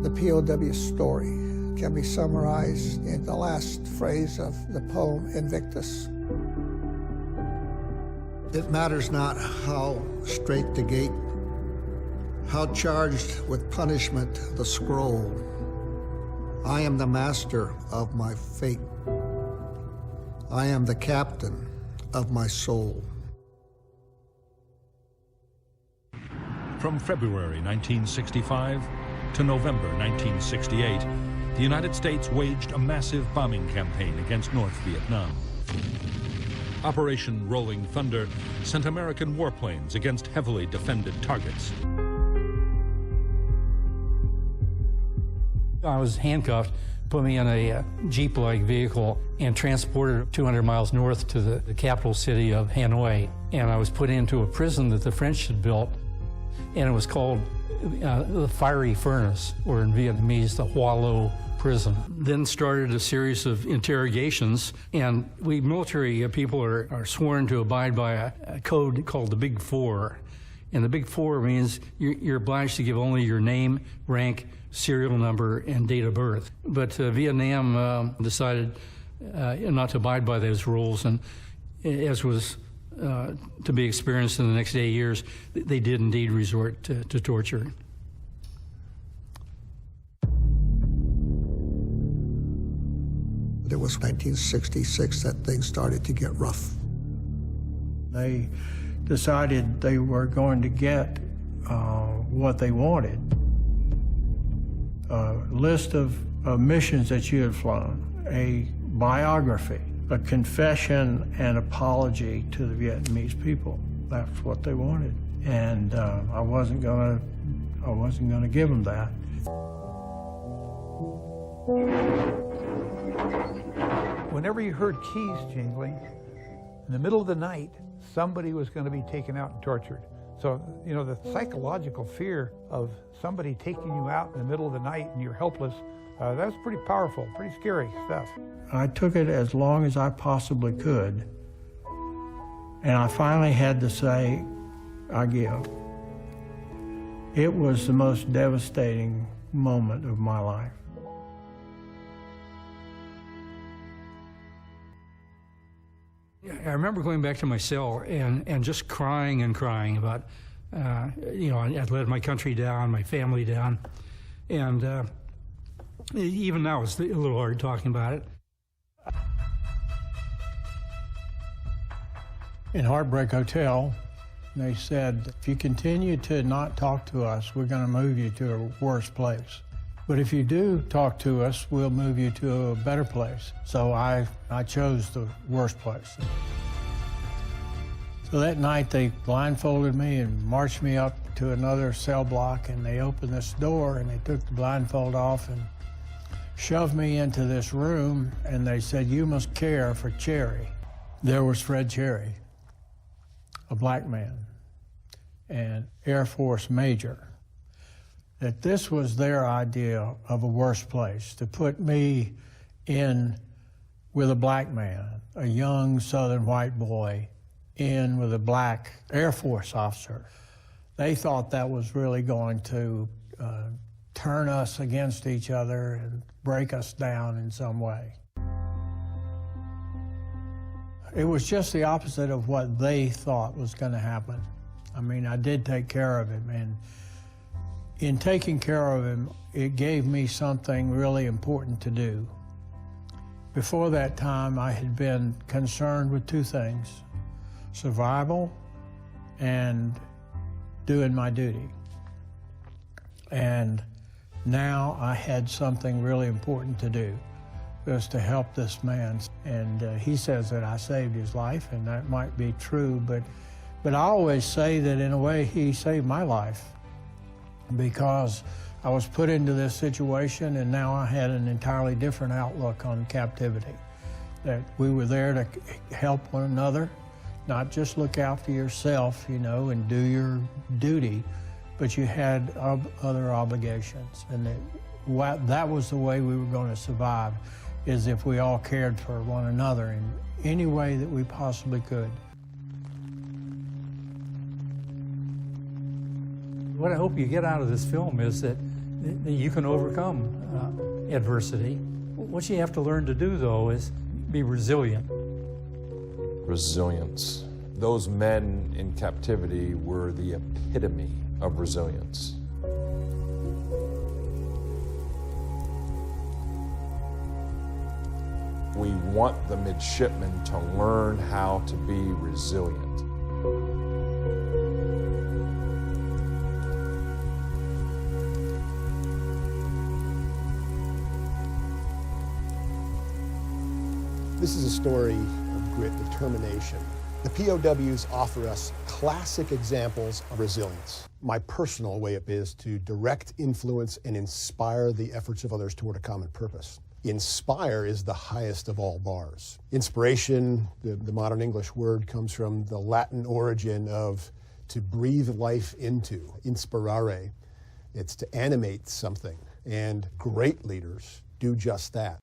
The POW story can be summarized in the last phrase of the poem Invictus. It matters not how straight the gate, how charged with punishment the scroll. I am the master of my fate. I am the captain of my soul. From February 1965 to November 1968, the United States waged a massive bombing campaign against North Vietnam. Operation Rolling Thunder sent American warplanes against heavily defended targets. I was handcuffed, put me in a Jeep-like vehicle, and transported 200 miles north to the capital city of Hanoi. And I was put into a prison that the French had built, and it was called the Fiery Furnace, or in Vietnamese, the Hoa Lo prison. Then started a series of interrogations, and we military people are sworn to abide by a code called the Big Four. And the Big Four means you're obliged to give only your name, rank, serial number, and date of birth. But Vietnam decided not to abide by those rules, and as was to be experienced in the next 8 years, they did indeed resort to torture. It was 1966 that things started to get rough. They decided they were going to get what they wanted. A list of missions that you had flown, a biography, a confession and apology to the Vietnamese people. That's what they wanted. And I wasn't gonna give them that. Whenever you heard keys jingling, in the middle of the night, somebody was going to be taken out and tortured. So, you know, the psychological fear of somebody taking you out in the middle of the night and you're helpless, that was pretty powerful, pretty scary stuff. I took it as long as I possibly could, and I finally had to say, I give. It was the most devastating moment of my life. I remember going back to my cell and just crying and crying about, you know, I'd let my country down, my family down, and even now it's a little hard talking about it. In Heartbreak Hotel, they said, if you continue to not talk to us, we're going to move you to a worse place. But if you do talk to us, we'll move you to a better place. So I chose the worst place. So that night they blindfolded me and marched me up to another cell block, and they opened this door and they took the blindfold off and shoved me into this room, and they said, you must care for Cherry. There was Fred Cherry, a black man, and Air Force Major. That this was their idea of a worse place, to put me in with a black man, a young Southern white boy, in with a black Air Force officer. They thought that was really going to turn us against each other and break us down in some way. It was just the opposite of what they thought was going to happen. I mean, I did take care of him, and in taking care of him, it gave me something really important to do. Before that time, I had been concerned with two things: survival and doing my duty. And now I had something really important to do. It was to help this man. And he says that I saved his life, and that might be true, but I always say that in a way he saved my life, because I was put into this situation, and now I had an entirely different outlook on captivity. That we were there to help one another, not just look out for yourself, you know, and do your duty, but you had other obligations. And that was the way we were going to survive, is if we all cared for one another in any way that we possibly could. What I hope you get out of this film is that that you can overcome adversity. What you have to learn to do, though, is be resilient. Resilience. Those men in captivity were the epitome of resilience. We want the midshipmen to learn how to be resilient. This is a story of grit, determination. The POWs offer us classic examples of resilience. My personal way up is to direct, influence, and inspire the efforts of others toward a common purpose. Inspire is the highest of all bars. Inspiration, the modern English word, comes from the Latin origin of to breathe life into, inspirare. It's to animate something, and great leaders do just that.